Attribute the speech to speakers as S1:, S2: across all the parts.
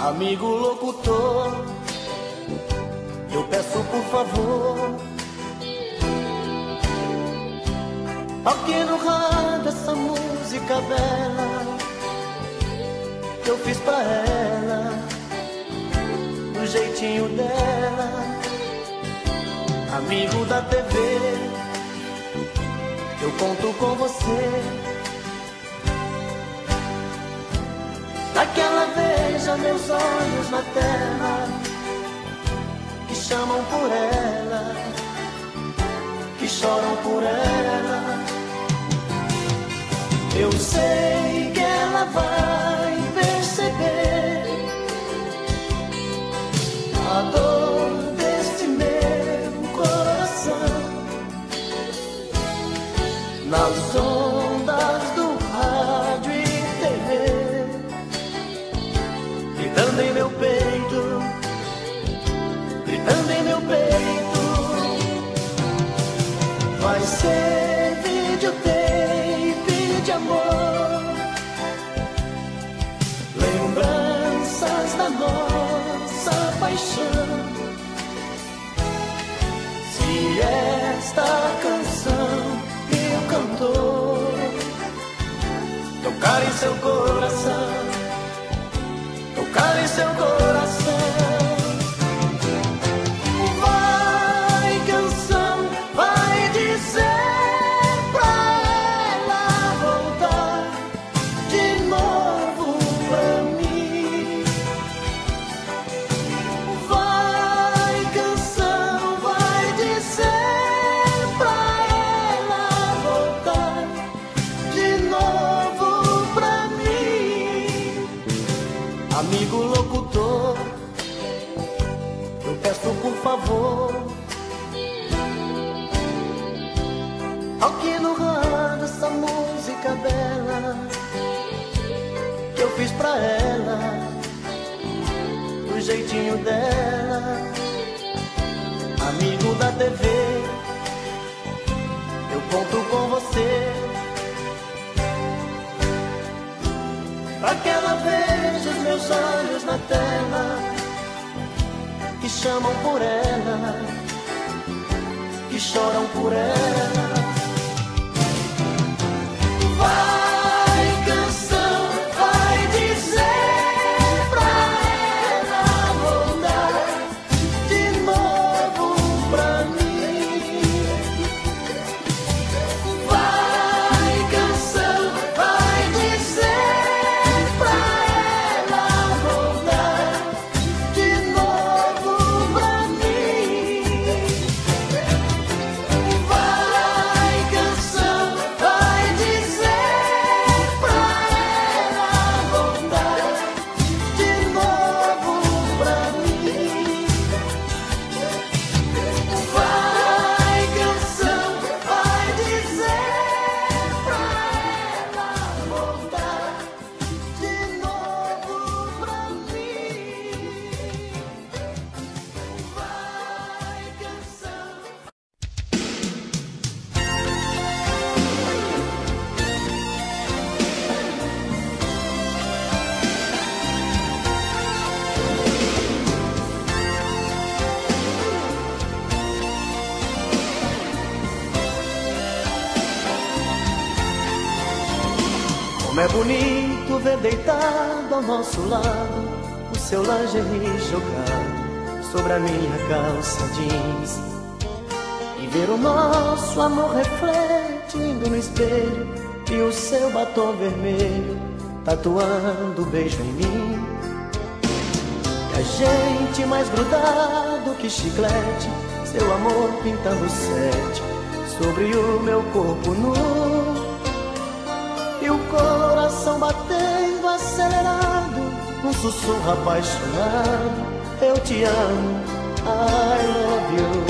S1: Amigo locutor, eu peço por favor, toque no rádio essa música bela que eu fiz pra ela, do jeitinho dela. Amigo da TV, eu conto com você, pra que ela veja meus olhos na terra, que chamam por ela, que choram por ela. Eu sei que ela vai perceber a dor deste meu coração nas ondas do rádio e TV, gritando em meu peito, gritando em meu peito. Vai ser videotape de amor, lembranças da nossa paixão. Se esta canção que o cantor tocar em seu coração, tocar em seu coração. Vai, canção, vai dizer pra ela voltar de novo pra mim. Vai, canção, vai dizer pra ela voltar de novo pra mim. Amigo locutor, eu peço por favor, toque no rádio essa música bela que eu fiz pra ela, do jeitinho dela. Amigo da TV, eu conto com você, pra que ela veja os meus olhos na tela, que chamam por ela, que choram por ela. Vai, canção, vai dizer pra ela voltar de novo pra mim. Vai, canção, vai dizer pra ela voltar de novo pra mim. Vai, canção, vai dizer pra ela voltar de novo pra mim. Vai, canção, vai dizer pra ela voltar de novo pra mim. Vai, canção. Como é bonito ver deitado ao nosso lado o seu lingerie jogado sobre a minha calça jeans, e ver o nosso amor refletindo no espelho e o seu batom vermelho tatuando um beijo em mim. E a gente mais grudado que chiclete, seu amor pintando sete sobre o meu corpo nu, e o coração batendo acelerado, um sussurro apaixonado: eu te amo, I love you.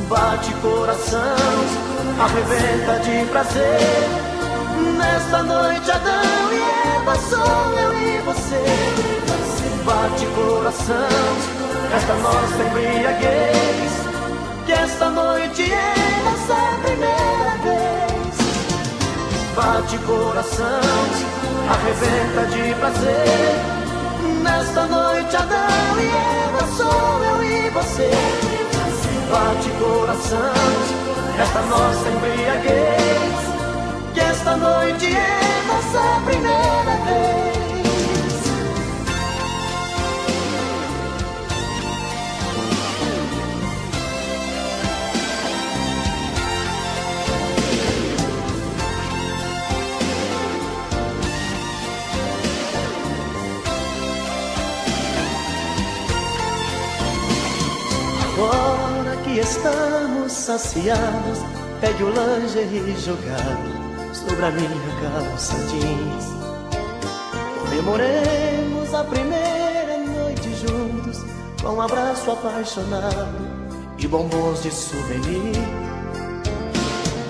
S1: Bate coração, arrebenta de prazer, nesta noite Adão e Eva, sou eu e você. Bate coração, esta nossa embriaguez, que esta noite é nossa primeira vez. Bate coração, arrebenta de prazer, Nesta noite Adão e Eva, sou eu e você. Bate coração, nesta nossa embriaguez, que esta noite é nossa primeira vez. Agora que estamos saciados, pegue o lingerie jogado sobre a minha calça jeans. Comemoremos a primeira noite juntos, com um abraço apaixonado e bombons de souvenir.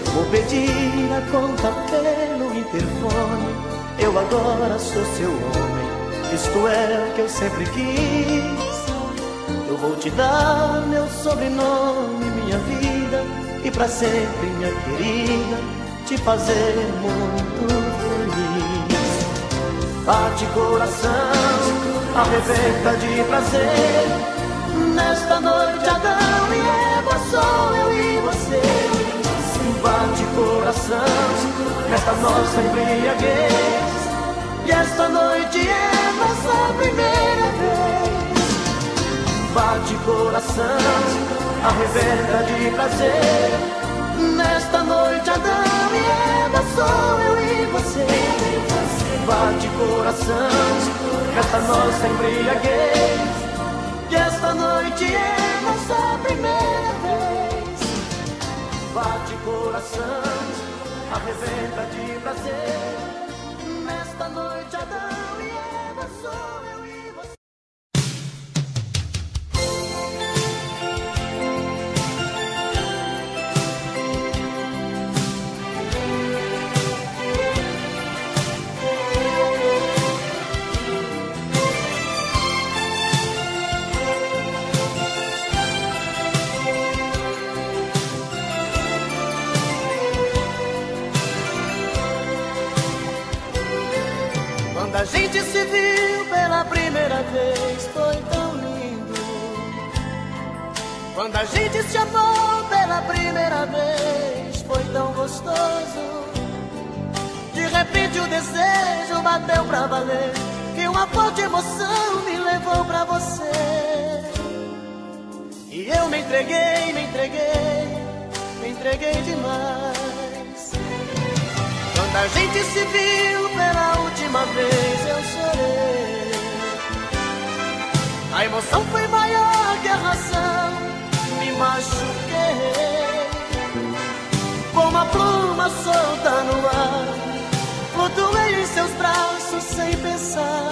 S1: Eu vou pedir a conta pelo interfone, eu agora sou seu homem, isto é o que eu sempre quis. Eu vou te dar meu sobrenome, minha vida, e pra sempre, minha querida, te fazer muito feliz. Bate coração, arrebenta de prazer, nesta noite Adão e Eva, sou eu e você. Bate coração, nesta nossa embriaguez, e esta noite é nossa primeira vez. Bate coração, arrebenta de prazer, nesta noite Adão e Eva, sou eu e você. Bate coração, nesta nossa embriaguez, que esta noite é nossa primeira vez. Bate coração, arrebenta de prazer, nesta noite Adão e Eva, sou eu e você. Quando a gente se viu pela primeira vez, foi tão lindo. Quando a gente se amou pela primeira vez, foi tão gostoso. De repente o desejo bateu pra valer, e uma forte emoção me levou pra você. E eu me entreguei, me entreguei, me entreguei demais. Quando a gente se viu pela última vez, eu chorei. A emoção foi maior que a razão, me machuquei. Com uma pluma solta no ar, flutuei em seus braços sem pensar.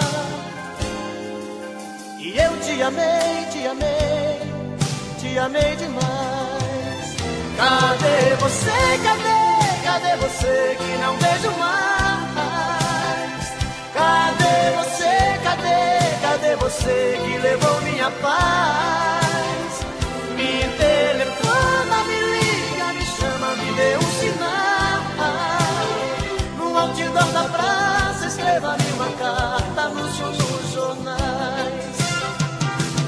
S1: E eu te amei, te amei, te amei demais. Cadê você, cadê? Cadê você que não vejo mais? Cadê você, cadê você que levou minha paz? Me telefona, me liga, me chama, me dê um sinal. No outdoor da praça, escreva-me uma carta nos jornais.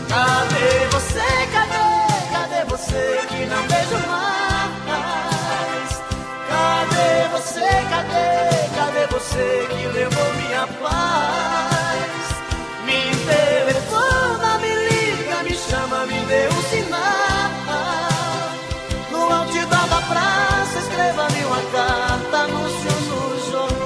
S1: Cadê você, cadê você que não vejo mais? Cadê você, cadê você que levou minha paz? Me telefona, me liga, me chama, me dê um sinal. No outdoor da praça, escreva-me uma carta, anúncio nos jornais.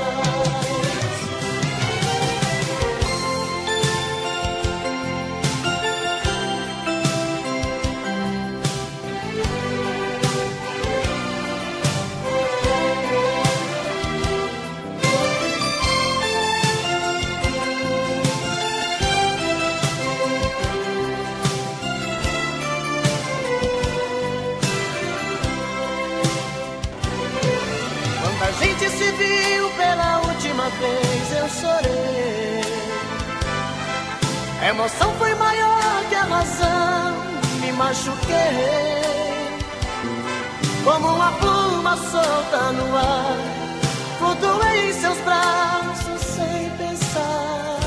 S1: A gente se viu pela última vez, eu chorei. A emoção foi maior que a razão, me machuquei. Como uma pluma solta no ar, flutuei em seus braços sem pensar.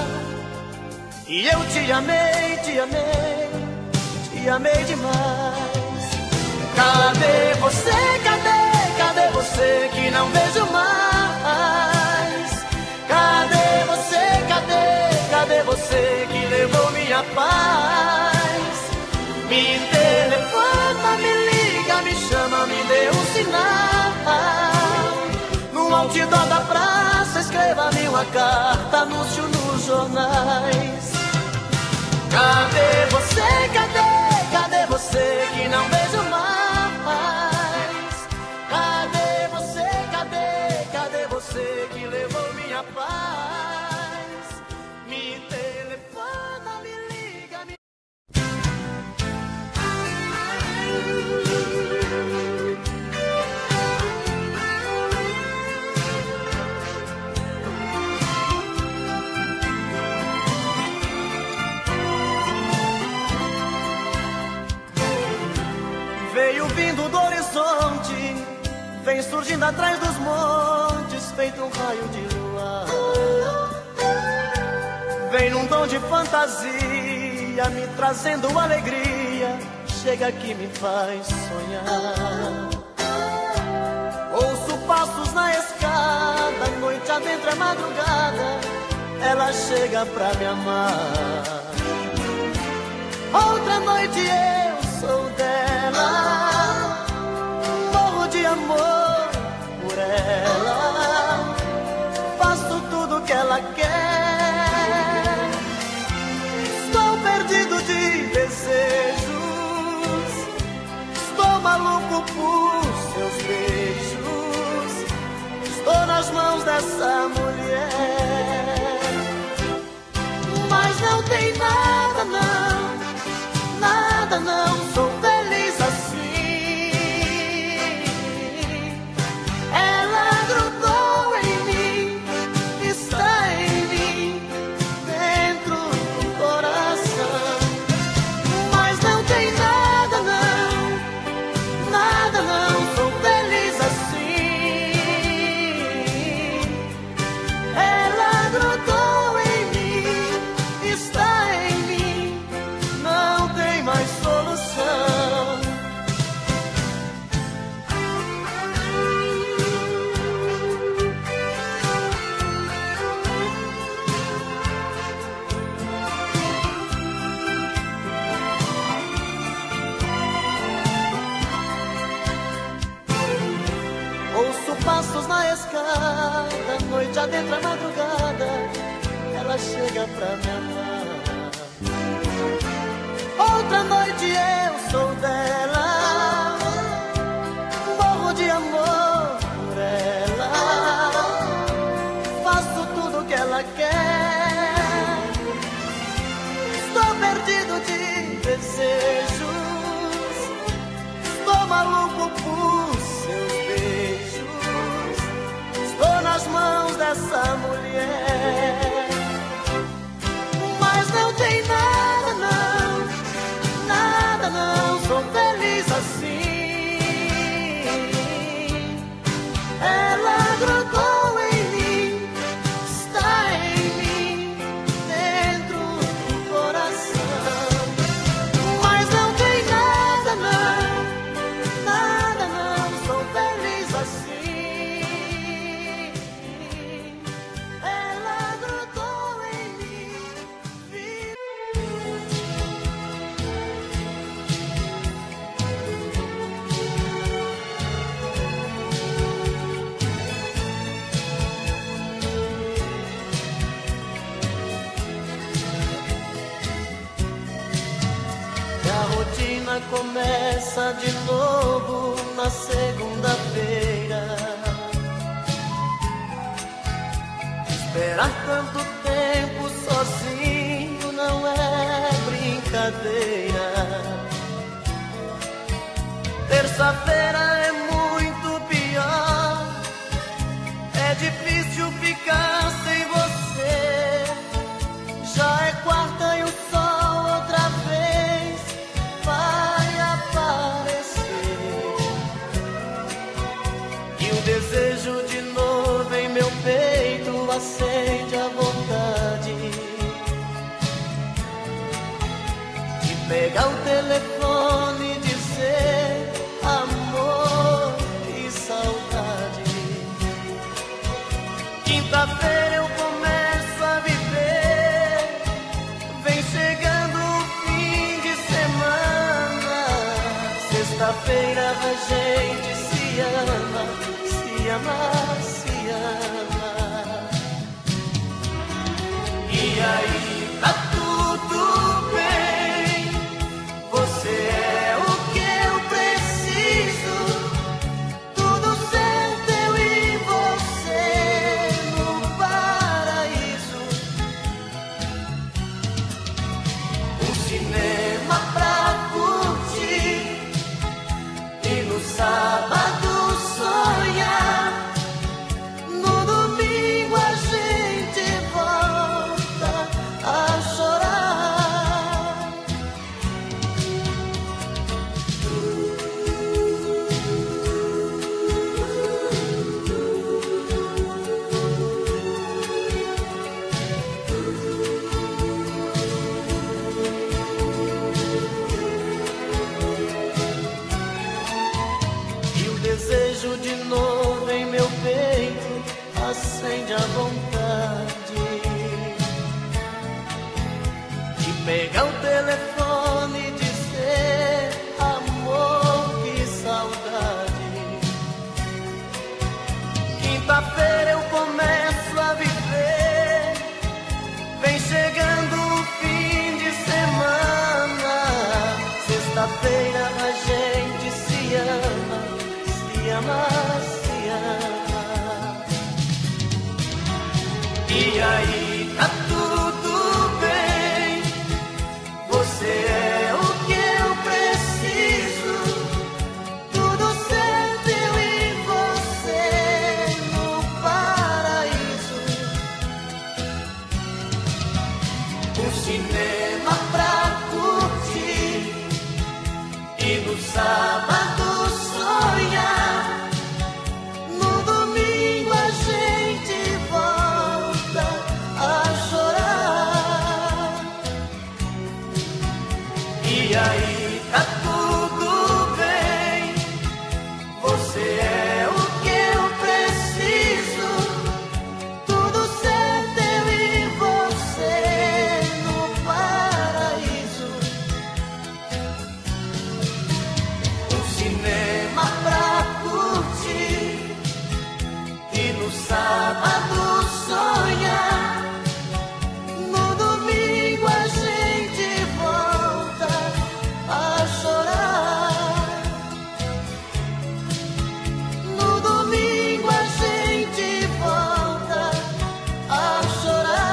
S1: E eu te amei, te amei, te amei demais. Cadê você, cadê você que não vejo mais? Cadê você, cadê você que levou minha paz? Me telefona, me liga, me chama, me dê um sinal. No outdoor da praça, escreva-me uma carta, anúncio nos jornais. Cadê você, cadê você que não vejo mais? Cadê você, cadê você que levou minha paz? Me telefona, me liga, me... Veio vindo do horizonte, vem surgindo atrás dos montes, feito um raio de luar. Vem num tom de fantasia, me trazendo alegria, chega aqui me faz sonhar. Ouço passos na escada, noite adentro é madrugada, ela chega pra me amar. Outra noite eu sou dela, morro de amor por ela, faço tudo que ela quer. Estou perdido de desejos, estou maluco por seus beijos, estou nas mãos dessa mulher. Mas não tem nada não, nada não, sou feliz assim. Ela grudou em mim, está em mim, dentro do coração. Mas não tem nada não, nada não, sou feliz assim. Ela grudou em mim, está em mim, não tem mais solução. Ouço passos na escada, noite adentro é madrugada, ela chega pra me amar. Outra noite eu sou dela, morro de amor por ela, faço tudo que ela quer. Estou perdido de desejos, estou maluco por seus beijos, estou nas mãos dessa mulher. Mas não tem nada não, nada não, sou feliz assim. Ela grudou em mim, está em mim, dentro do coração. Mas não tem nada não, nada não, sou feliz assim. Ela grudou em mim. E a rotina começa de novo na segunda-feira. Esperar tanto tempo sozinho não é brincadeira. Terça-feira é muito pior, é difícil ficar sem você. Já é quarta e o sol outra vez vai aparecer. E o desejo de novo em meu peito acende a vontade telefone e dizer amor e saudade. Quinta-feira eu começo a viver, vem chegando o fim de semana. Sexta-feira a gente se ama, se ama, se ama. E aí tá tudo bem, você é o que eu preciso, tudo certo eu e você no paraíso. Um cinema pra curtir e no sábado sonhar, no domingo a gente volta a chorar. E o desejo de novo em meu peito acende a vontade de pegar o telefone e dizer amor, que saudade. Quinta-feira eu começo a viver, vem chegando o fim de semana. Sexta-feira a gente se ama, se ama, se ama. E aí tá tudo bem, você é o que eu preciso, tudo certo eu e você no paraíso. Um cinema pra curtir e no sábado sonhar, no domingo a gente volta a chorar. E aí tá tudo bem, você é o que eu preciso, tudo certo eu e você no paraíso. Um cinema pra curtir e no sábado sonhar, no domingo a gente volta a chorar. No domingo a gente volta a chorar.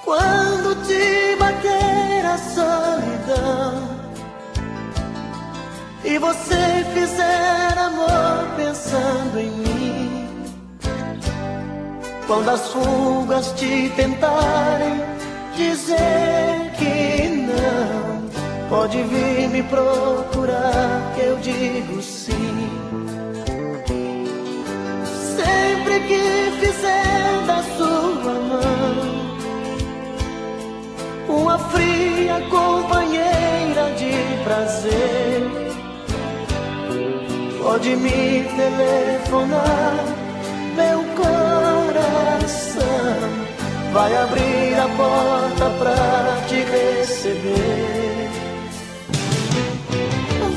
S1: Quando te bater a solidão e você fizer amor pensando em mim, quando as rugas te tentarem dizer que não, pode vir me procurar que eu digo sim. Sempre que fizer da sua mão uma fria companheira de prazer, pode me telefonar, meu coração vai abrir a porta pra te receber.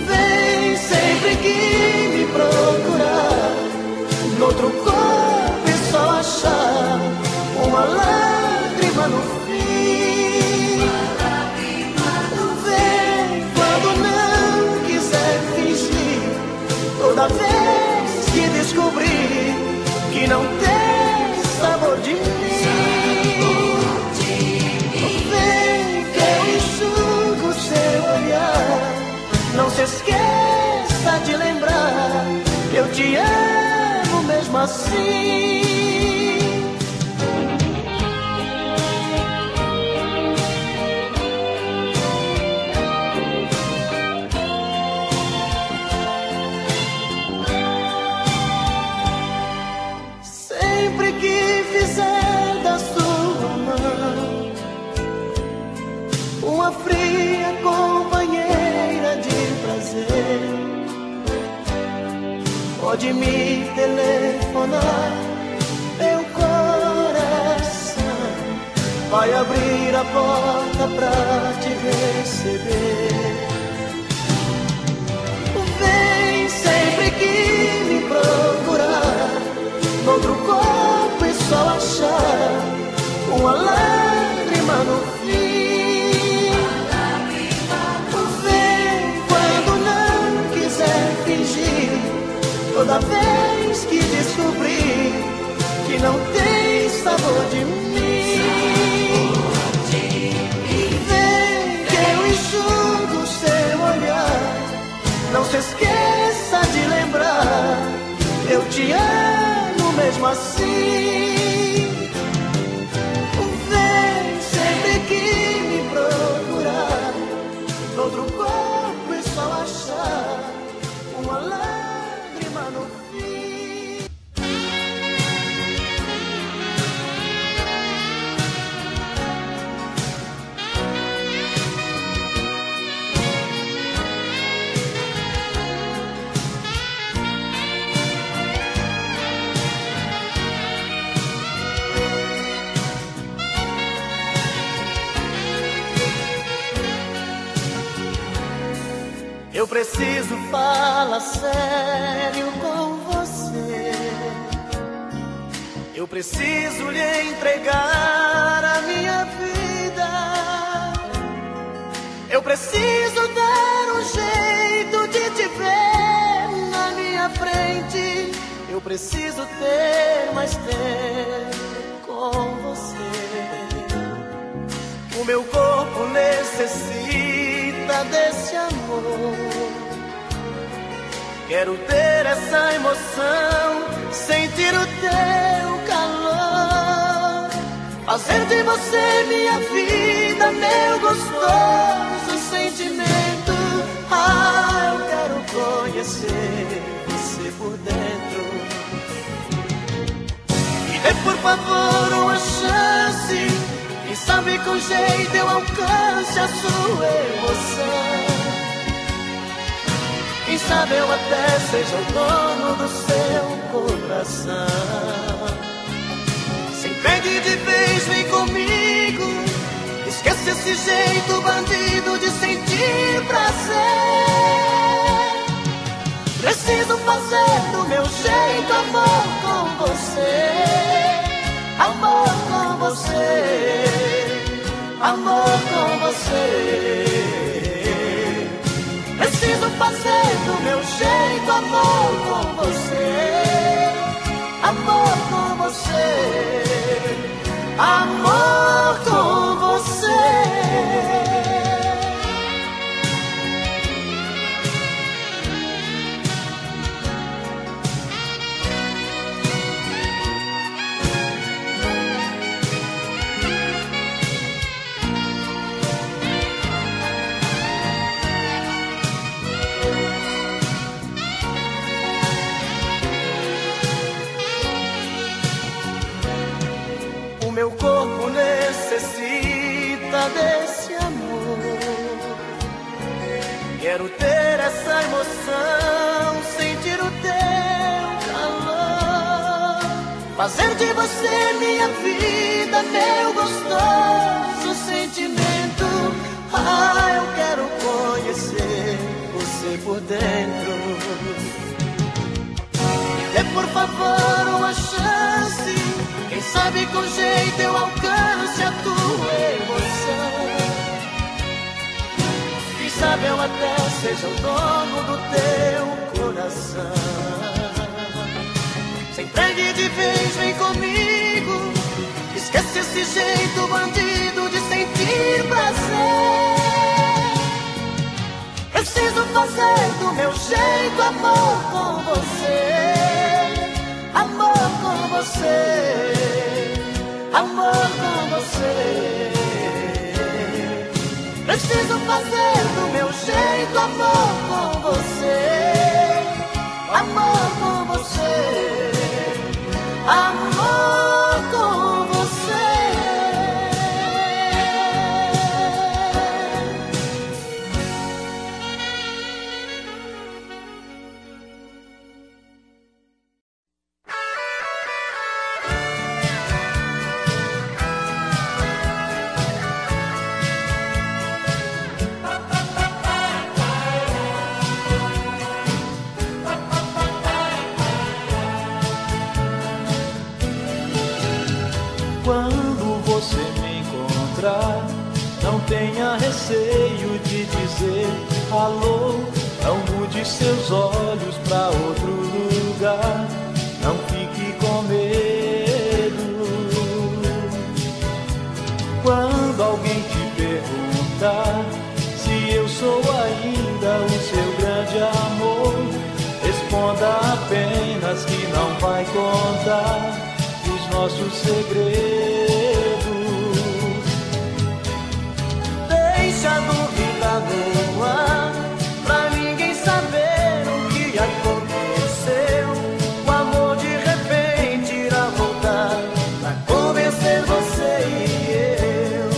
S1: Vem sempre que me procurar, noutro corpo e só achar uma lágrima no fim. Vem quando não quiser fingir, toda vez que descobrir que não tem sabor de mim. Vem que eu enxugo seu olhar, não se esqueça de lembrar, eu te amo mesmo assim. assim. Sempre que fizer da sua mão uma fria companheira de prazer, pode me telefonar, meu coração vai abrir a porta pra te receber. Vem sempre que me procurar, noutro corpo e só achar uma lágrima no fim. Vem quando não quiser fingir, toda vez que descobrir que não tem sabor de mim. Vem que eu enxugo seu olhar, não se esqueça de lembrar, eu te amo mesmo assim. Vem sempre que me procurar, noutro corpo e só achar uma lágrima no fim. Eu preciso falar sério com você. Eu preciso lhe entregar a minha vida. Eu preciso dar um jeito de te ver na minha frente. Eu preciso ter mais tempo com você. O meu corpo necessita desse amor. Quero ter essa emoção, sentir o teu calor, fazer de você minha vida, meu gostoso sentimento. Ah, eu quero conhecer você por dentro. Me dê por favor uma chance, quem sabe com jeito eu alcance a sua emoção. Quem sabe eu até seja o dono do seu coração. Se entregue de vez, vem comigo, esquece esse jeito bandido de sentir prazer. Preciso fazer do meu jeito amor com você, amor com você, amor com você. Preciso fazer do meu jeito amor com você, amor com você, amor com você. Meu corpo necessita desse amor. Quero ter essa emoção, sentir o teu calor, fazer de você minha vida, meu gostoso sentimento. Ah, eu quero conhecer você por dentro. Dê por favor uma chance, quem sabe com jeito eu alcance a tua emoção. Quem sabe eu até seja o dono do teu coração. Se entregue de vez, vem comigo, esquece esse jeito bandido de sentir prazer. Preciso fazer do meu jeito amor com você, amor você, amor com você. Preciso fazer do meu jeito, amor com você, amor com você, amor com você.
S2: Quando você me encontrar, não tenha receio de dizer alô. Não mude seus olhos pra outro lugar, não fique com medo. Quando alguém te perguntar se eu sou ainda o seu grande amor, responda apenas que não vai contar nossos segredos.
S1: Deixa a dúvida no ar, pra ninguém saber o que aconteceu. O amor de repente irá voltar pra convencer você e eu.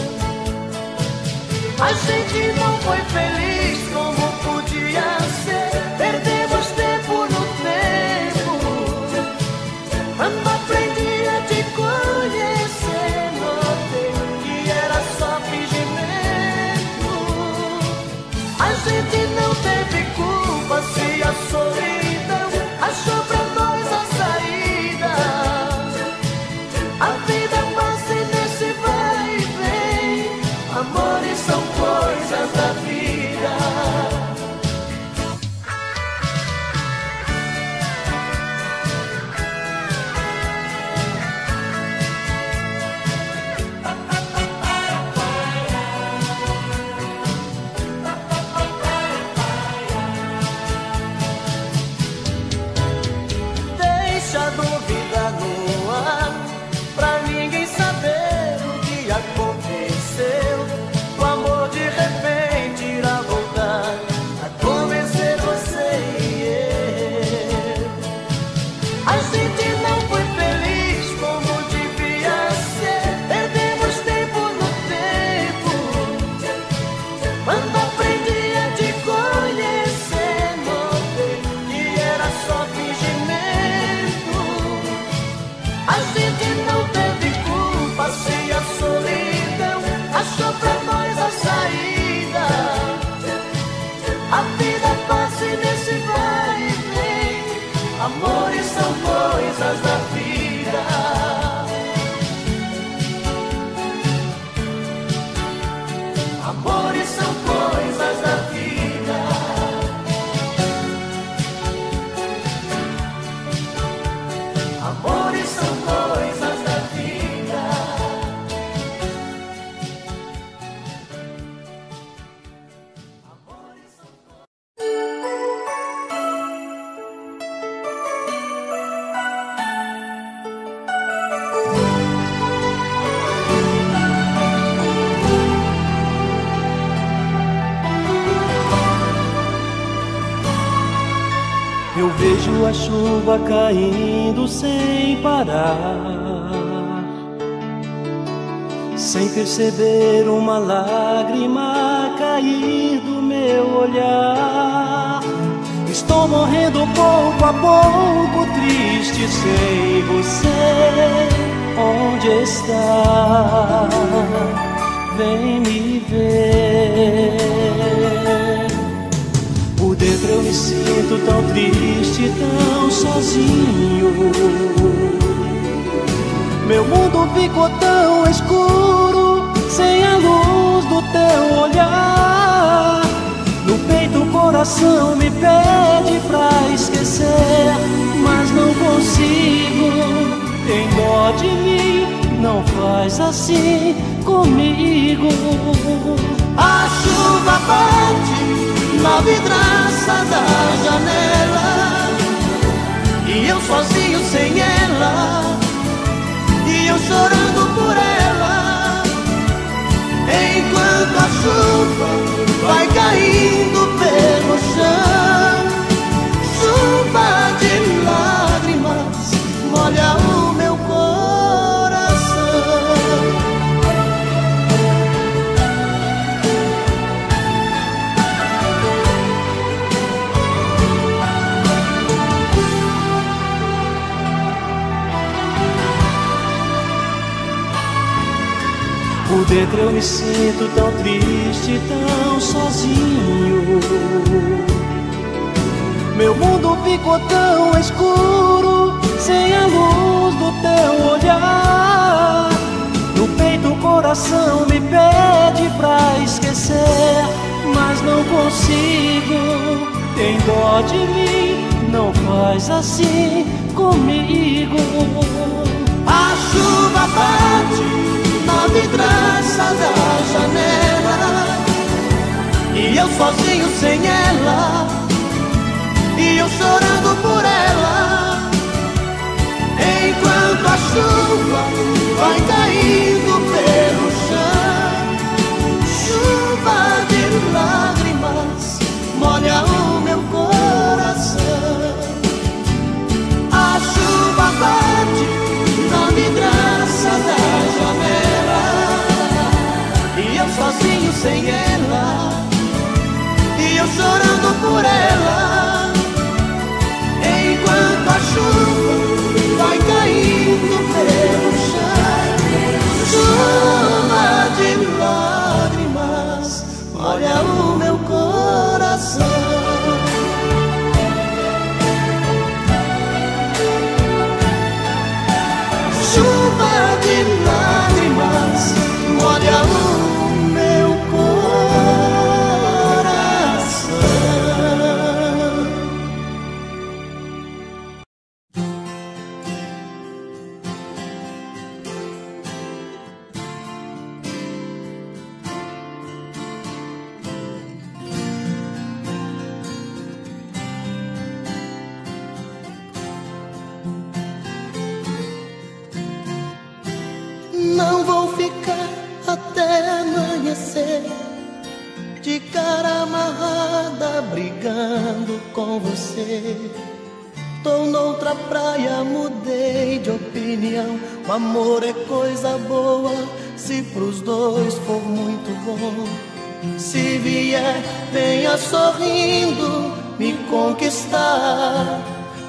S1: A gente não foi feliz como podia ser, perdemos tempo no tempo. Quando aprendi a te conhecer, notei que era só fingimento. A gente não teve culpa se a solidão achou pra nós a saída. A vida passa nesse vai e vem, amores são coisas da vida. Deixa a dúvida no ar, pra ninguém saber o que aconteceu. O amor de repente irá voltar a convencer você e eu. A gente não foi feliz como devia ser, perdemos tempo no tempo. Quando aprendi a te conhecer, notei que era só fingimento. A gente não teve culpa se a solidão achou pra nós a saída. A vida passa nesse vai e vem, amores são coisas da vida. Amores são coisas da vida. Amores são coisas da vida. Amores são
S2: Eu vejo a chuva caindo sem parar, sem perceber uma lágrima cair do meu olhar. Estou morrendo pouco a pouco, triste sem você. Onde está? Vem me ver. Por dentro eu me sinto tão triste, tão sozinho. Meu mundo ficou tão escuro, sem a luz do teu olhar. No peito o coração me pede pra esquecer, mas não consigo. Tem dó de mim, não faz assim comigo. A chuva bate na vidraça da janela e eu sozinho sem ela Por dentro eu me sinto tão triste, tão sozinho. Meu mundo ficou tão escuro, sem a luz do teu olhar. No peito o coração me pede pra esquecer, mas não consigo. Tem dó de mim, não faz assim comigo.
S1: A chuva bate na vidraça da janela e eu sozinho sem ela, e eu chorando por ela, enquanto a chuva vai caindo pelo chão. Chuva de lágrimas molha o meu coração. A chuva bate na vidraça da janela e eu sozinho sem ela, e eu chorando por ela, enquanto a chuva vai caindo pelo chão. Chuva de lágrimas molha o meu coração. Chuva de lágrimas molha o meu coração. Não vou ficar até amanhecer de cara amarrada brigando com você. Tô noutra praia, mudei de opinião. O amor é coisa boa se pros dois for muito bom. Se vier, venha sorrindo me conquistar,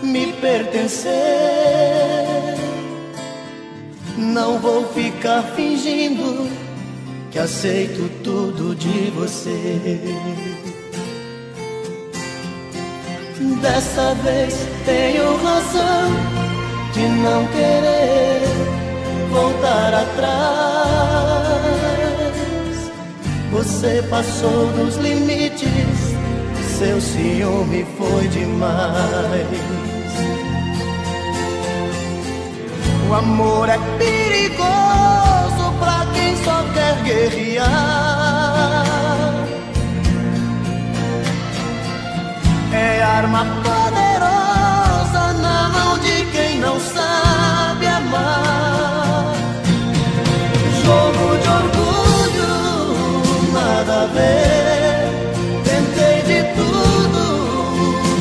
S1: me pertencer. Não vou ficar fingindo que aceito tudo de você. Dessa vez tenho razão de não querer voltar atrás. Você passou dos limites, seu ciúme foi demais. O amor é perigoso pra quem só quer guerrear. É arma poderosa na mão de quem não sabe amar. Jogo de orgulho, nada a ver. Tentei de tudo,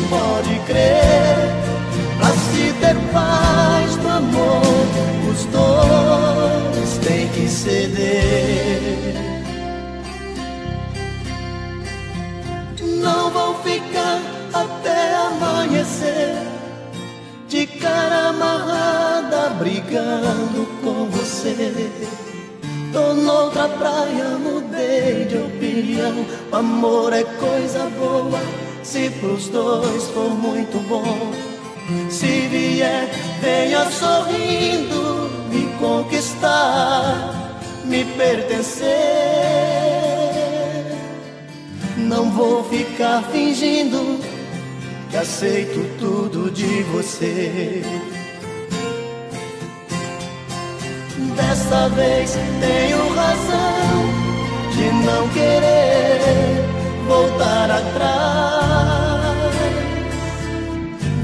S1: pode crer. Pra se ter paz no amor, os dois têm que ceder. Não vou ficar até amanhecer de cara amarrada brigando com você. Tô noutra praia, mudei de opinião. O amor é coisa boa se pros dois for muito bom. Se vier, venha sorrindo me conquistar, me pertencer. Não vou ficar fingindo que aceito tudo de você. Dessa vez tenho razão de não querer voltar atrás.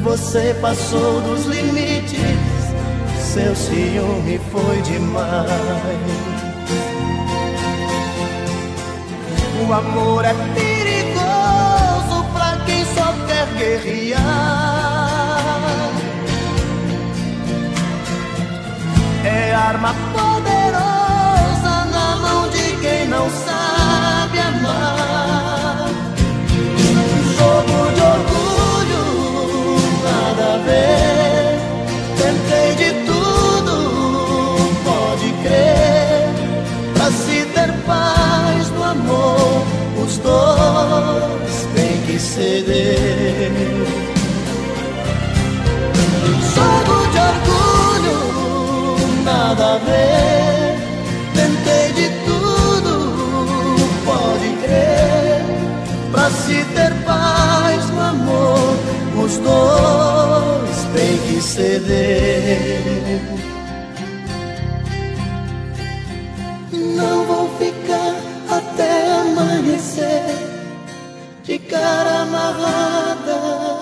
S1: Você passou dos limites, seu ciúme foi demais. O amor é perigoso pra quem só quer guerrear. É arma poderosa na mão de quem não sabe amar. Jogo de orgulho, nada a ver. Tentei de tudo, pode crer. Pra se os dois têm que ceder. Jogo de orgulho, nada a ver. Tentei de tudo, pode crer. Pra se ter paz no amor, os dois têm que ceder. Não vou ficar até amanhecer de cara amarrada.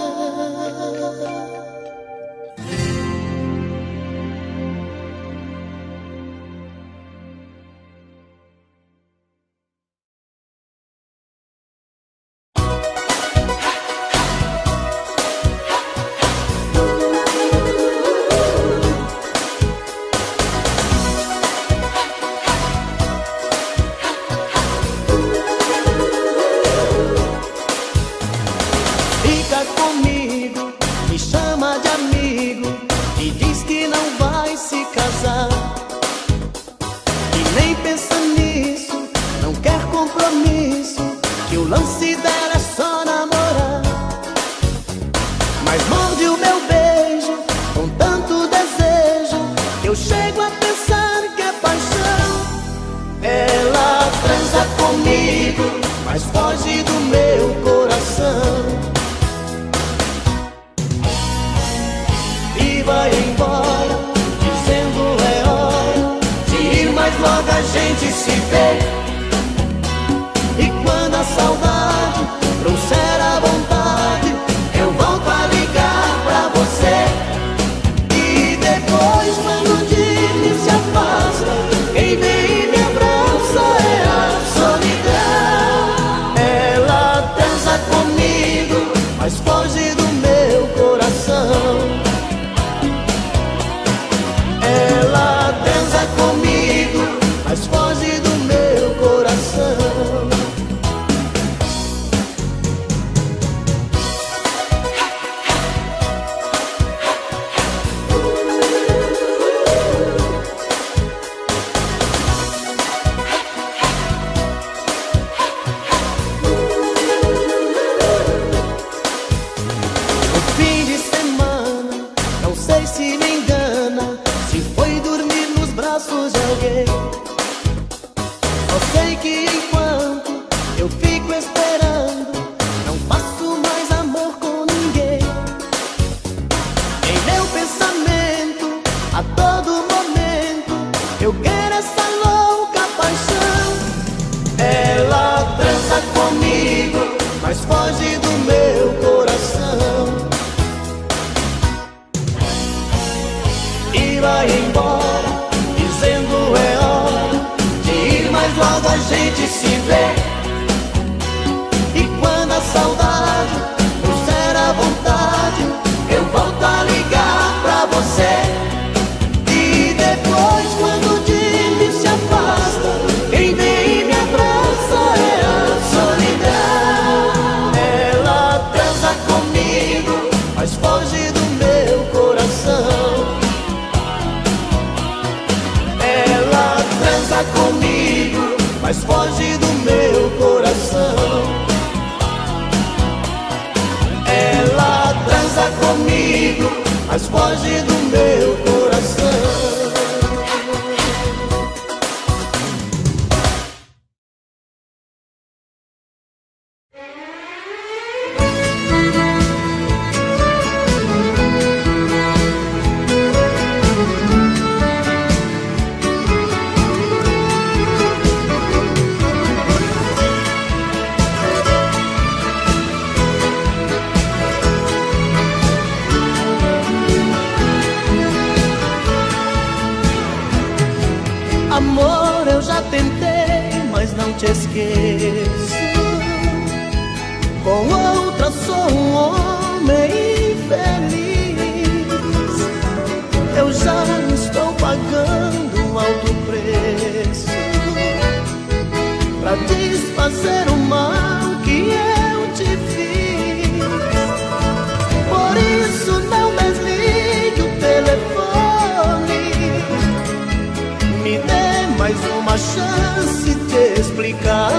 S2: Amor, eu já tentei, mas não te esqueço. Com outra sou um homem infeliz. Eu já estou pagando um alto preço pra desfazer o mal que eu te fiz. Por isso não desligue o telefone. Me dê mais uma chance de explicar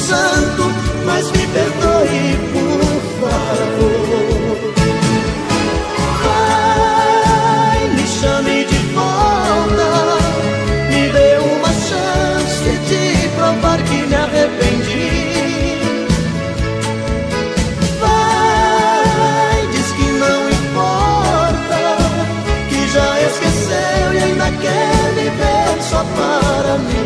S1: santo, mas me perdoe, por favor. Vai, me chame de volta, me dê uma chance de provar que me arrependi. Vai, diz que não importa, que já esqueceu e ainda quer viver só para mim.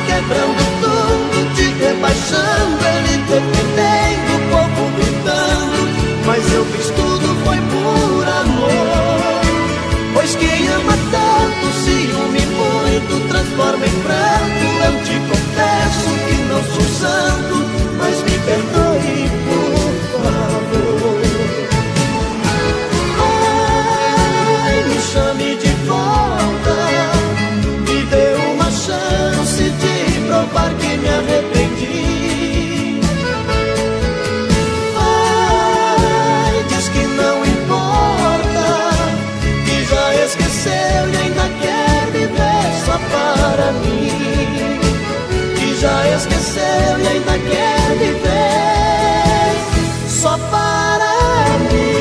S1: Quebrando tudo, te rebaixando, ele defendendo, o povo gritando, mas eu fiz tudo, foi por amor. Pois quem ama tanto, ciúme muito, transforma em pranto. Eu te confesso que não sou santo, mas me perdoe, por favor. Ai, me chame de volta, me dê uma chance de provar que me arrependi. Vai, diz que não importa, que já esqueceu e ainda quer viver só para mim. Que já esqueceu e ainda quer viver só para mim.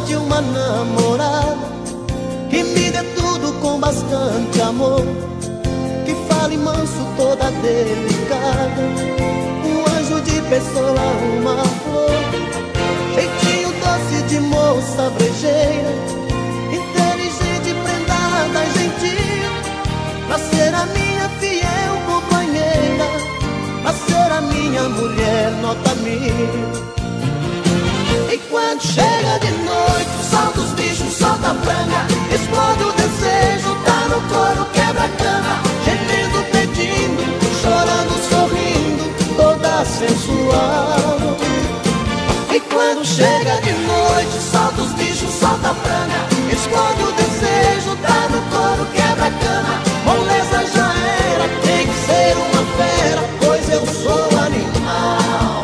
S1: De uma namorada que me dê tudo com bastante amor, que fale manso, toda delicada, um anjo de pessoa, uma flor, jeitinho doce de moça brejeira, inteligente, prendada, gentil, pra ser a minha fiel companheira, pra ser a minha mulher nota 1000. E quando chega de noite, solta os bichos, solta a franga, explode o desejo, tá no couro, quebra a cama, gemendo, pedindo, chorando, sorrindo, toda sensual. E quando chega de noite, solta os bichos, solta a franga, explode o desejo, tá no couro, quebra a cama, moleza já era, tem que ser uma fera, pois eu sou animal.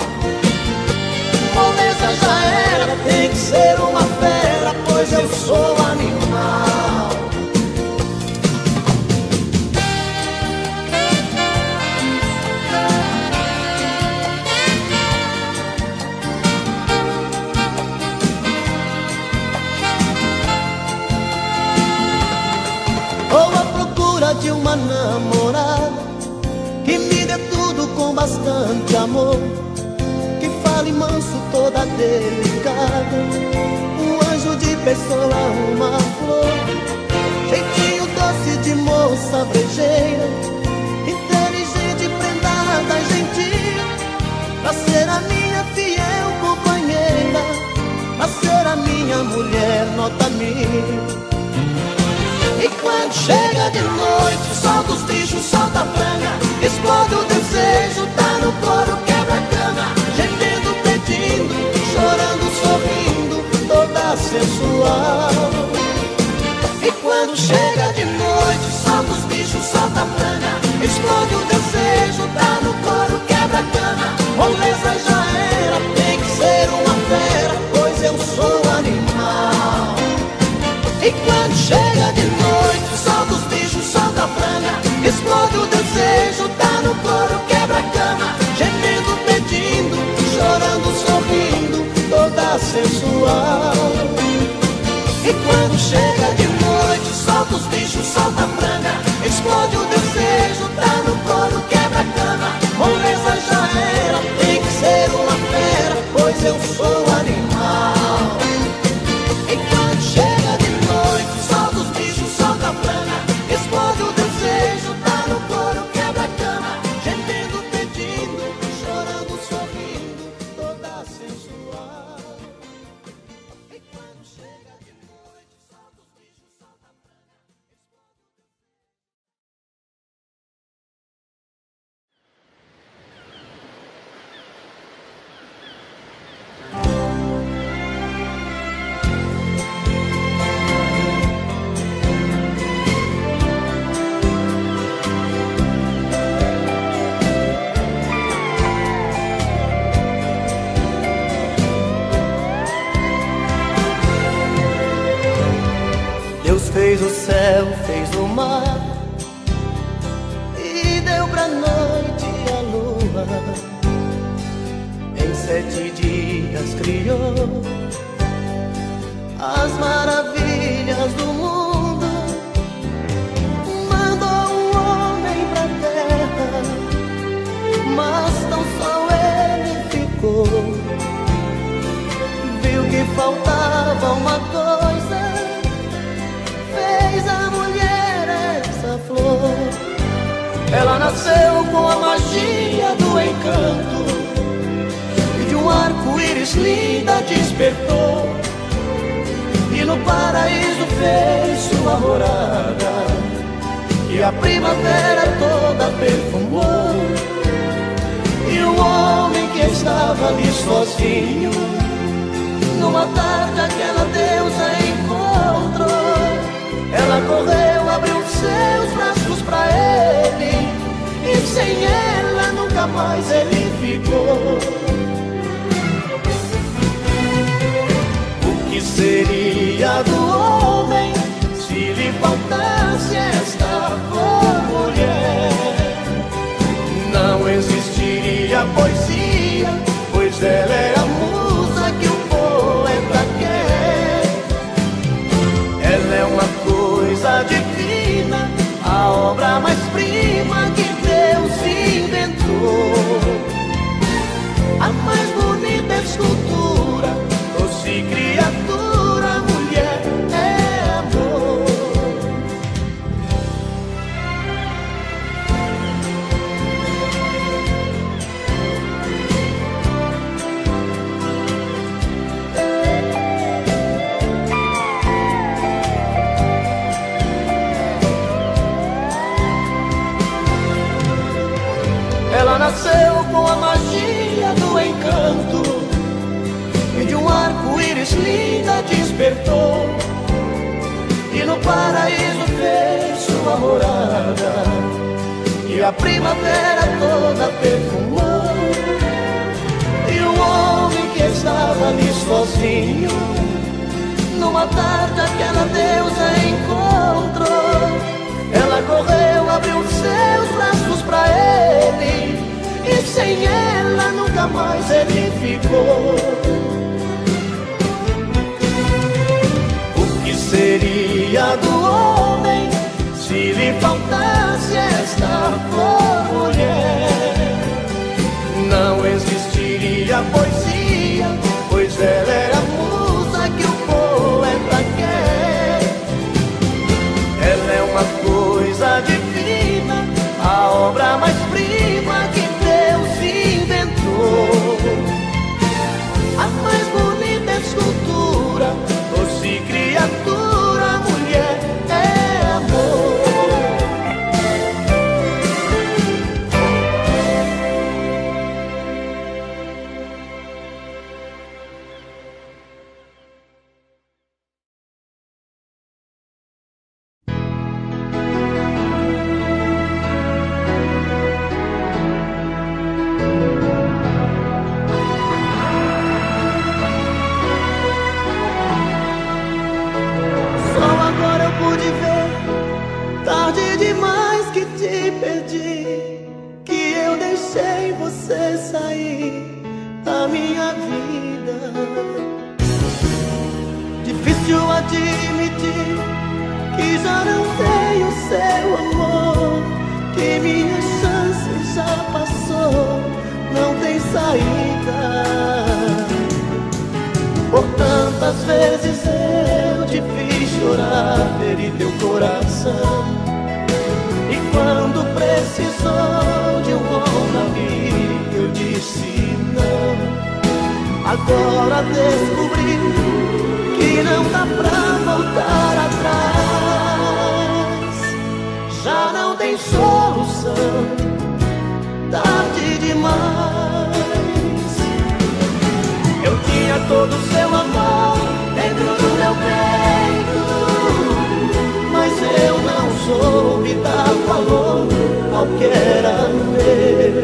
S1: Moleza já era, tem que ser uma fera, pois eu sou animal. Ou à procura de uma namorada que me dê tudo com bastante amor, que fale manso, toda delicada, um anjo de pessoa, uma flor, jeitinho doce de moça brejeira, inteligente, prendada, gentil, pra ser a minha fiel companheira, pra ser a minha mulher nota 1000. E quando chega de noite, solta os bichos, solta a franga, explode o desejo, tá no couro, quebra a cama, gemendo, pedindo, chorando, sorrindo, toda sensual. E quando chega de noite, solta os bichos, solta a franga, explode o desejo, tá no couro, quebra a cama, moleza já era, tem que ser uma fera, pois eu sou animal. E quando chega de noite, solta os bichos, solta a franga, explode o desejo, tá no couro, quebra a cama, gemendo, pedindo, chorando, sorrindo, toda sensual. E quando chega de noite, solta os bichos, solta a franga, explode o desejo, tá no couro, quebra a cama, moleza já era, tem que ser uma fera, pois eu sou animal. E quando chega de noite, solta os bichos, fez o céu, fez o mar e deu pra noite a lua. Em 7 dias criou as maravilhas do mundo. Mandou um homem pra terra, mas tão só ele ficou. Viu que faltava uma coisa, fez a mulher essa flor. Ela nasceu com a magia do encanto e de um arco-íris linda despertou. E no paraíso fez sua morada e a primavera toda perfumou. E o homem que estava ali sozinho, numa tarde aquela deusa encontrou. Ela correu, abriu seus braços pra ele, e sem ela nunca mais ele ficou. O que seria do homem se lhe faltasse esta mulher? Não existiria poesia, pois ela é a musa que o poeta quer. Ela é uma coisa divina, a obra mais prima que Deus inventou. A mais bonita escultura, doce criatura, mulher é amor. Ela nasceu com a magia do encanto e de um arco-íris linda despertou. E no paraíso fez sua morada e a primavera toda perfumou. E o homem que estava ali sozinho, numa tarde aquela deusa encontrou. Ela correu, abriu seus braços pra ele, e sem ela nunca mais ele ficou. O que seria do homem se lhe faltasse esta mulher? Não existiria poesia, pois ela é a musa que o poeta quer. Ela é uma coisa divina, a obra mais prima que Deus inventou. A mais bonita escultura, doce criatura, mulher é amor. Difícil admitir que já não tenho seu amor, que minha chance já passou, não tem saída. Por tantas vezes eu te fiz chorar, feri teu coração, e quando precisou de um bom amigo eu disse não. Agora descobri que não dá pra voltar atrás, já não tem solução, tarde demais. Eu tinha todo o seu amor dentro do meu peito, mas eu não soube dar valor ao que era meu.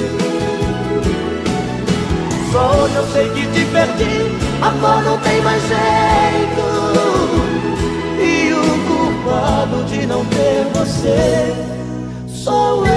S1: Só hoje eu sei que te perdi, amor não tem mais jeito, e o culpado culpado de não ter você. Sou eu.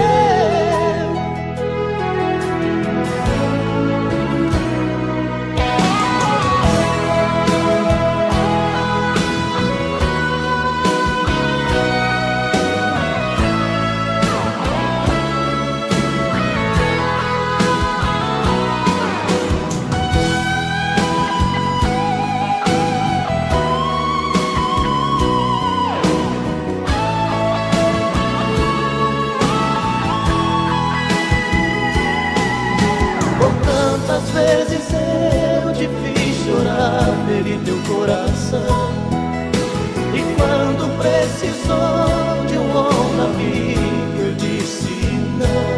S1: Às vezes eu te fiz chorar, feri teu coração. E quando precisou de um ombro amigo, eu disse não.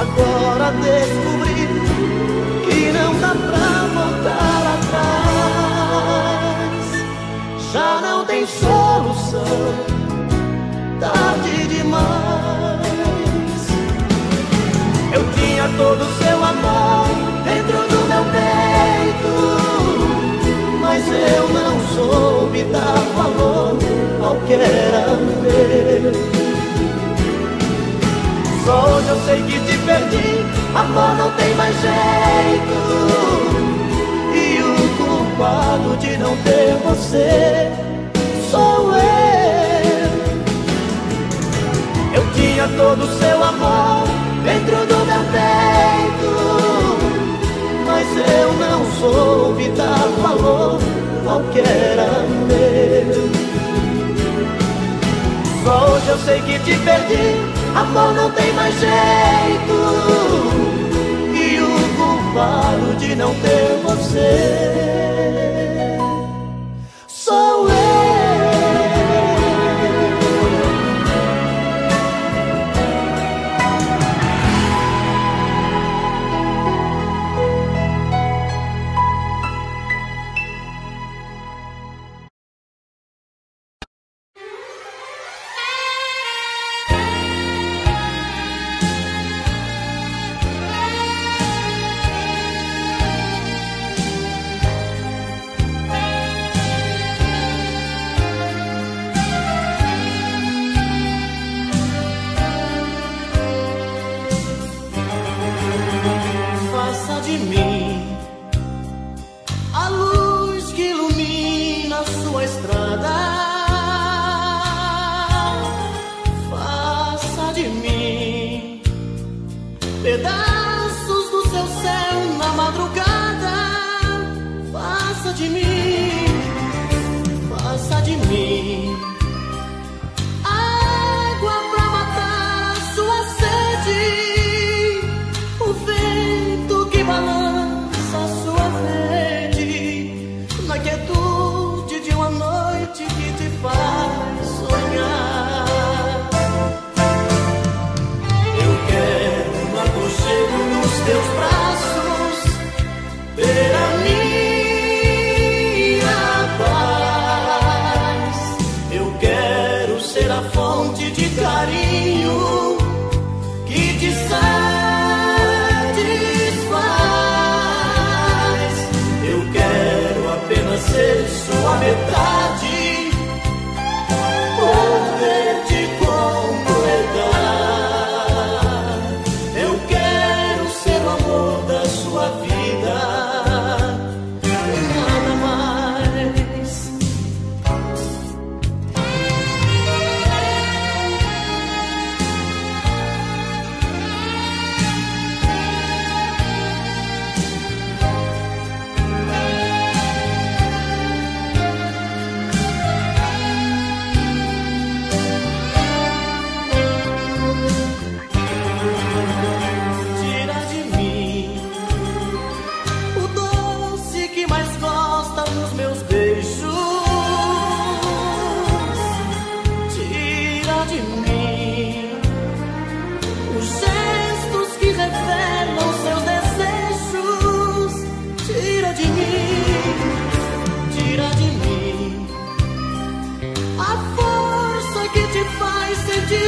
S1: Agora descobri que não dá pra voltar atrás. Já não tem solução, tarde demais. Eu tinha todo o seu amor dentro do meu peito, mas eu não soube dar valor ao que era meu. Só hoje eu sei que te perdi, amor, não tem mais jeito. E o culpado de não ter você sou eu. Eu tinha todo o seu amor dentro do meu peito, mas eu não soube dar valor ao que era meu. Só hoje eu sei que te perdi, amor, não tem mais jeito. E o culpado de não ter você sou eu.
S3: Pedaços do seu céu na madrugada. Passa de mim, passa de mim. Água pra matar a sua sede. O vento que balança a sua rede. Na quietude de uma noite que te faz sonhar. Teus braços, ter a minha paz. Eu quero ser a fonte de carinho que te satisfaz. Eu quero apenas ser sua metade, poder te completar. Da sua vida, nada mais.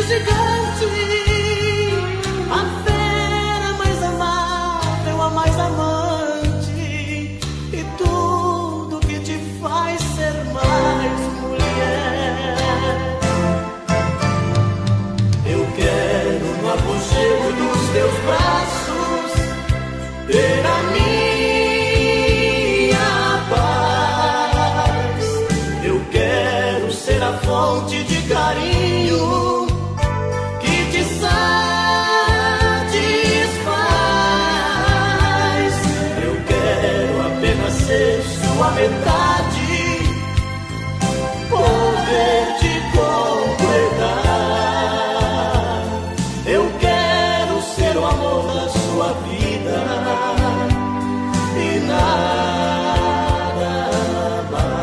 S3: Gigante, a fera mais amável, a mais amante, e tudo que te faz ser mais mulher. fonte de carinho que te satisfaz. Eu quero apenas ser sua metade, poder te completar. Eu quero ser o amor da sua vida e nada mais.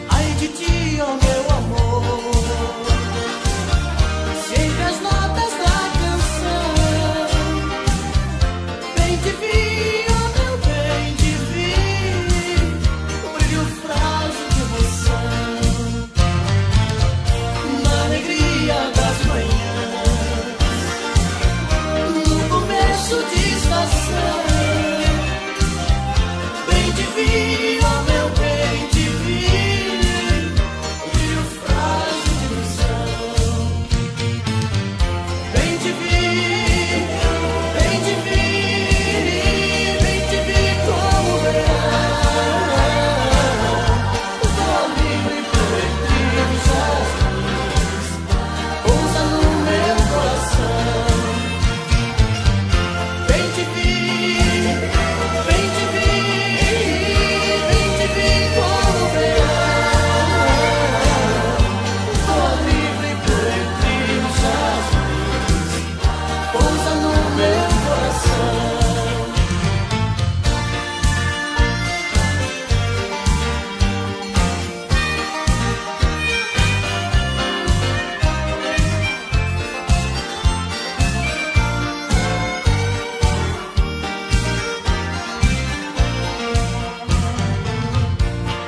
S3: Ai de ti, ó meu amor, sempre as notas da canção. Bem te vi, ó meu bem te vi, o brilho frágil de emoção. Na alegria das manhãs, no começo de estação. Bem te vi, ó meu bem te vi, o brilho frágil de ilusão. Bem te vi, bem te vi, bem te vi como verás. Voa livre por entre os jasmins, pousa no meu coração. Bem te vi, bem te vi, bem te vi como verás. Voa livre por entre os jasmins, pousa no meu coração.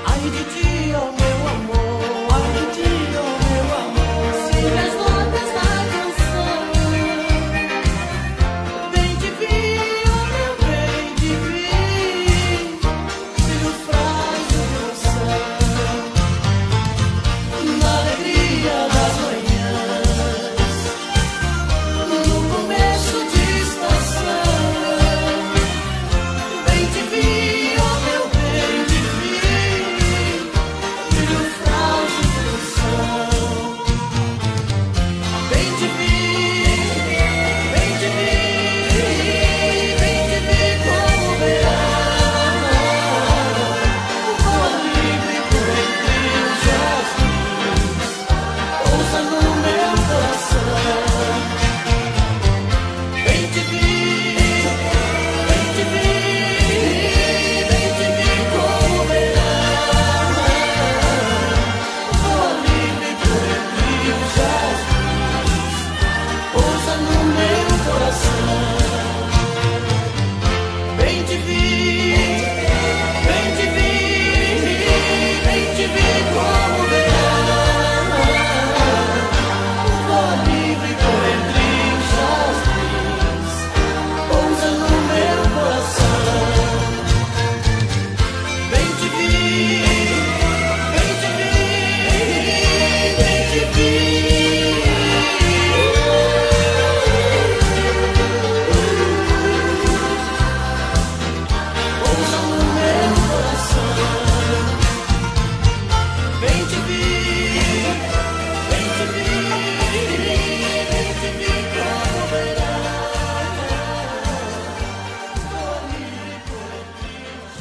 S3: Ai de ti, ó meu amor, ai de ti, ó meu amor, siga as notas da canção. Bem te vi, ó meu bem te vi, brilho frágil de emoção. Na alegria das manhãs, no começo de estação. Bem te vi, ó meu bem te vi, brilho frágil de ilusão. Bem te vi, bem te vi, bem te vi como verás. Voa livre por entre os jasmins, pousa no meu coração. Bem te vi, bem te vi, bem te vi como verás. Voa livre por entre os jasmins, pousa no meu coração. Bem te vi, bem te vi, bem te vi como verás. Voa livre por entre os jasmins, pousa no meu coração. Bem te vi, bem te vi, bem te vi. Pousa no meu coração. Bem te vi, bem te vi, bem te vi como verás. Voa livre por entre os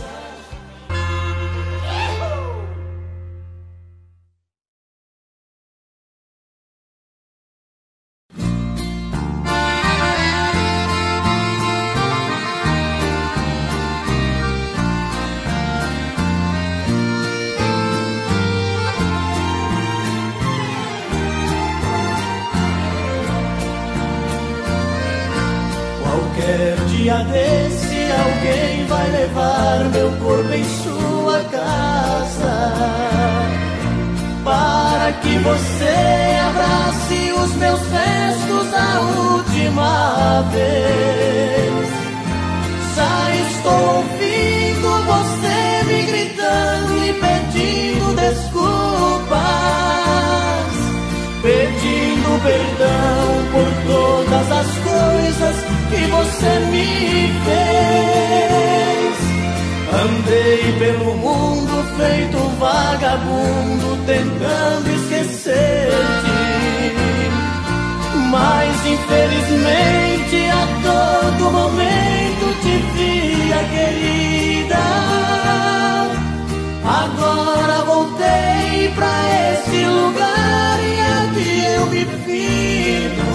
S3: Qualquer dia desse alguém vai levar meu corpo em sua casa, para que você abrace os meus restos da última
S1: última vez. Já estou ouvindo você me gritando e pedindo desculpas, pedindo perdão por todas as coisas que você me fez. Andei pelo mundo feito um vagabundo, tentando esquecer-te, mas infelizmente a todo momento te via, querida. Agora voltei pra esse lugar e aqui eu me fico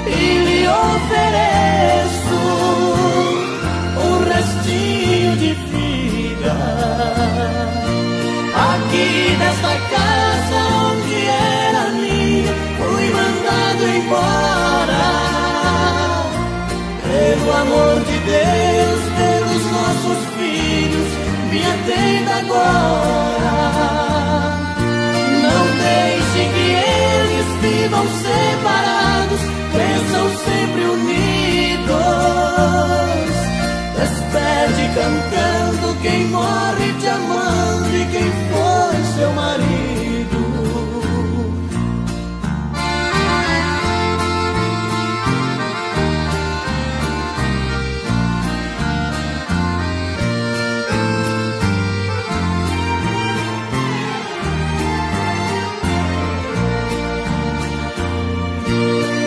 S1: e lhe ofereço um restinho de vida. Aqui nesta casa onde era minha, fui mandado embora. Pelo amor de Deus, pelos nossos filhos, me atenda agora. Não deixe que eles vivam separados, cresçam sempre unidos. Despede cantando quem morre te amando e quem foi seu marido.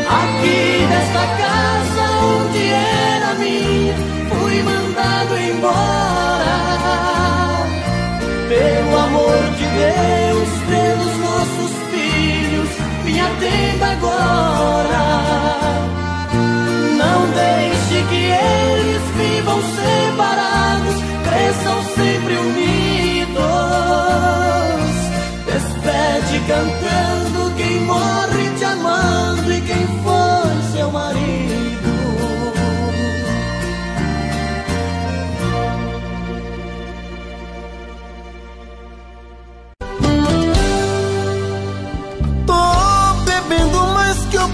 S1: Aqui nesta casa onde era minha, fui mandado embora. Pelo amor de Deus, pelos nossos filhos, me atenda agora. Não deixe que eles vivam separados, cresçam sempre unidos. Despede cantando quem morre te amando e quem foi seu marido.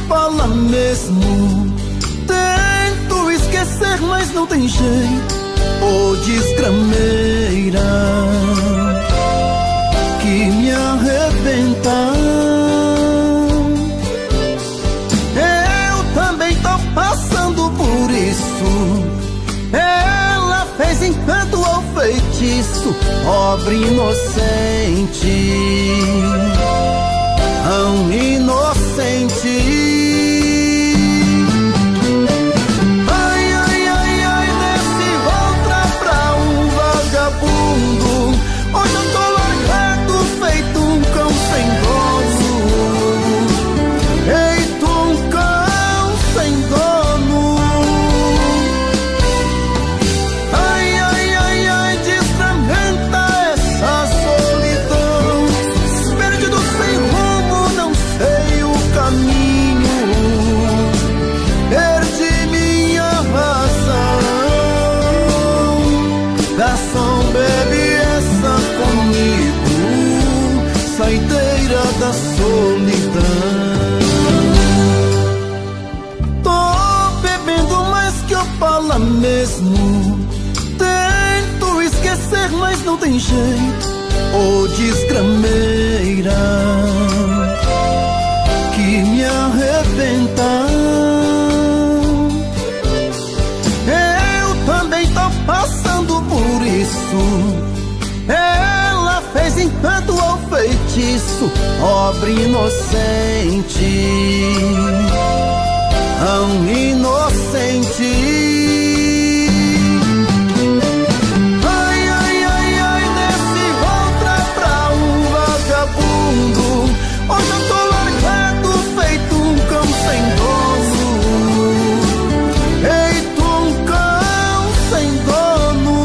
S4: Fala mesmo, tento esquecer, mas não tem jeito. Ô desgrameira que me arrebenta. Eu também tô passando por isso. Ela fez encanto ou feitiço, pobre inocente, tão inocente. Hoje eu tô largado, feito um cão sem dono. Feito um cão sem dono. Ai, ai, ai, ai, desfragmenta essa solidão. Perdido sem rumo, não sei o caminho. Perdi minha razão. Garçom, bebe comigo, saideira da solidão. Tô bebendo mais que eu falo mesmo. Tento esquecer, mas não tem jeito. Ô desgrameira que me arrebenta. Eu também tô passando por isso. Ela fez encanto ou feitiço, pobre inocente, tão inocente. Ai, ai, ai, ai, desce outra pra um vagabundo. Hoje eu tô largado, feito um cão sem dono. Feito um cão sem dono.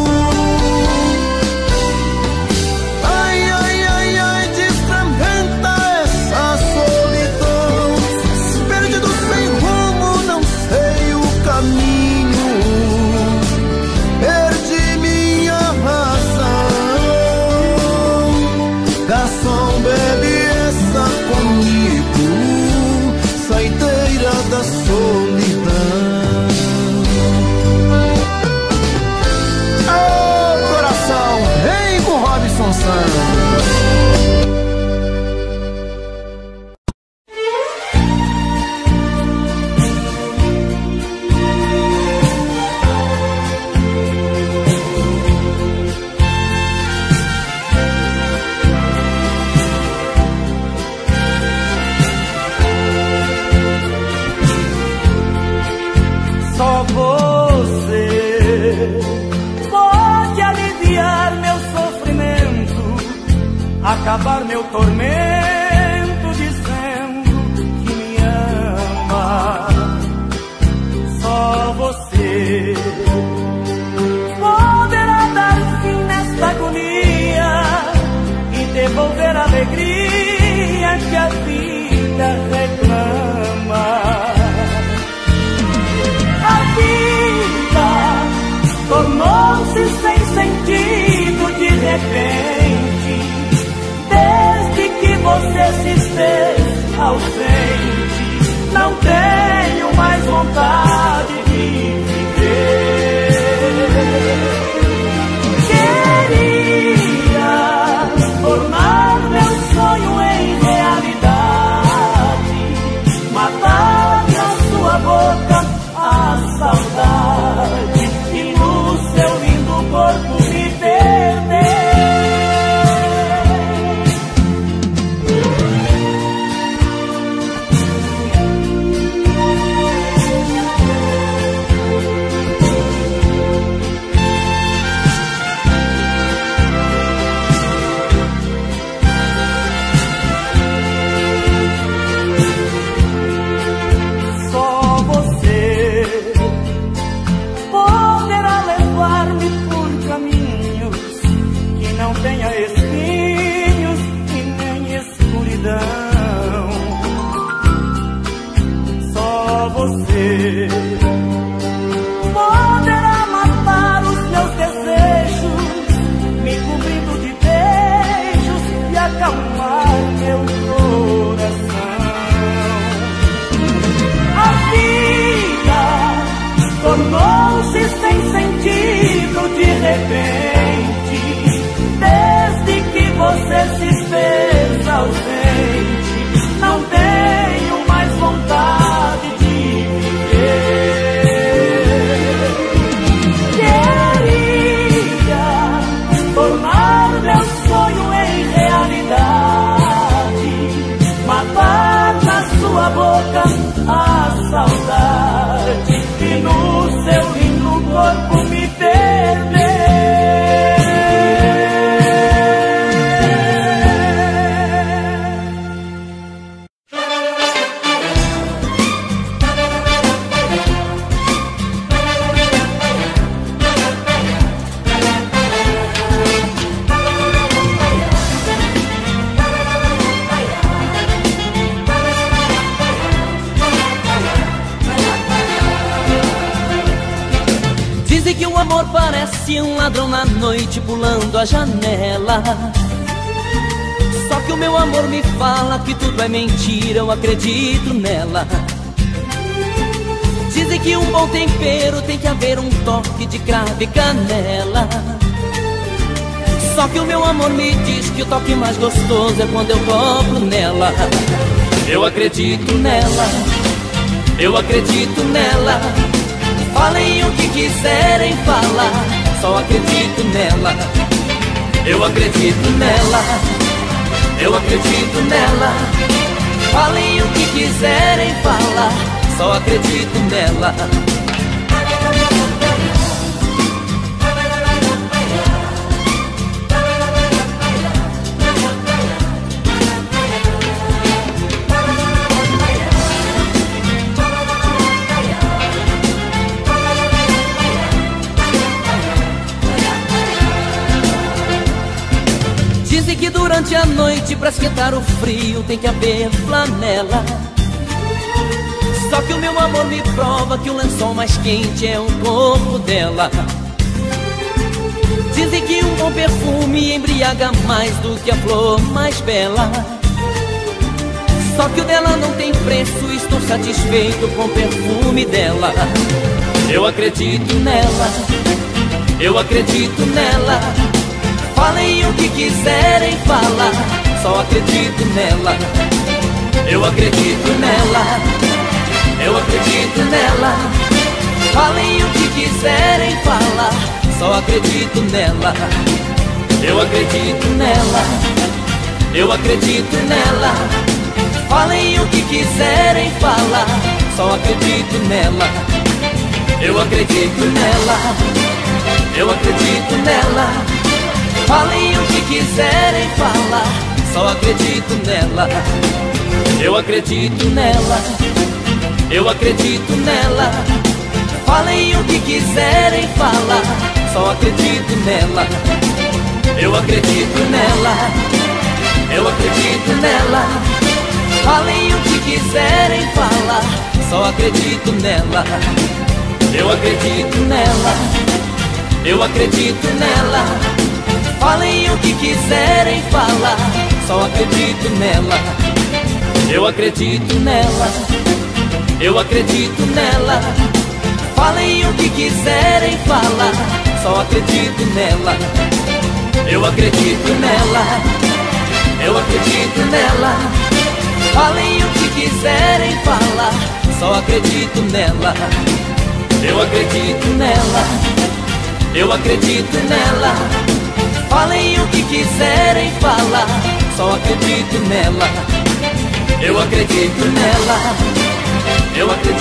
S4: Perdido sem rumo, não sei o caminho.
S1: você. Poderá matar os meus desejos, me cobrindo de beijos e acalmar meu coração. A vida tornou-se sem sentido de repente, desde que você se fez ausente. Não tenho mais vontade de viver. Queria tornar meu sonho em realidade, matar na sua boca a saudade e no seu lindo corpo me perder. Parece um ladrão na noite pulando a janela. Só que o meu amor me fala que tudo é mentira, eu acredito nela. Dizem que um bom tempero tem que haver um toque de cravo e canela. Só que o meu amor me diz que o toque mais gostoso é quando eu toco nela. Eu acredito nela, eu acredito nela. Falem o que quiserem falar, só acredito nela. Eu acredito nela, eu acredito nela. Falem o que quiserem falar, só acredito nela. Que durante a noite, pra esquentar o frio, tem que haver flanela. Só que o meu amor me prova que o lençol mais quente é o corpo dela. Dizem que um bom perfume embriaga mais do que a flor mais bela. Só que o dela não tem preço, estou satisfeito com o perfume dela. Eu acredito nela, eu acredito nela. Falem o que quiserem falar, só acredito nela. Eu acredito nela, eu acredito nela. Falem o que quiserem falar, só acredito nela. Eu acredito nela, eu acredito nela. Falem o que quiserem falar, só acredito nela. Eu acredito nela, eu acredito nela. Falem o que quiserem falar, só acredito nela. Eu acredito nela, eu acredito nela. Falem o que quiserem falar, só acredito nela. Eu acredito nela, eu acredito nela. Falem o que quiserem falar, só acredito nela. Eu acredito nela, eu acredito nela. Falem o que quiserem falar, só acredito nela. Eu acredito nela, eu acredito nela. Falem o que quiserem falar, só acredito nela. Eu acredito nela, eu acredito nela. Falem o que quiserem falar, só acredito nela. Eu acredito nela, eu acredito nela. Falem o que quiserem falar, só acredito nela. Eu acredito nela, eu acredito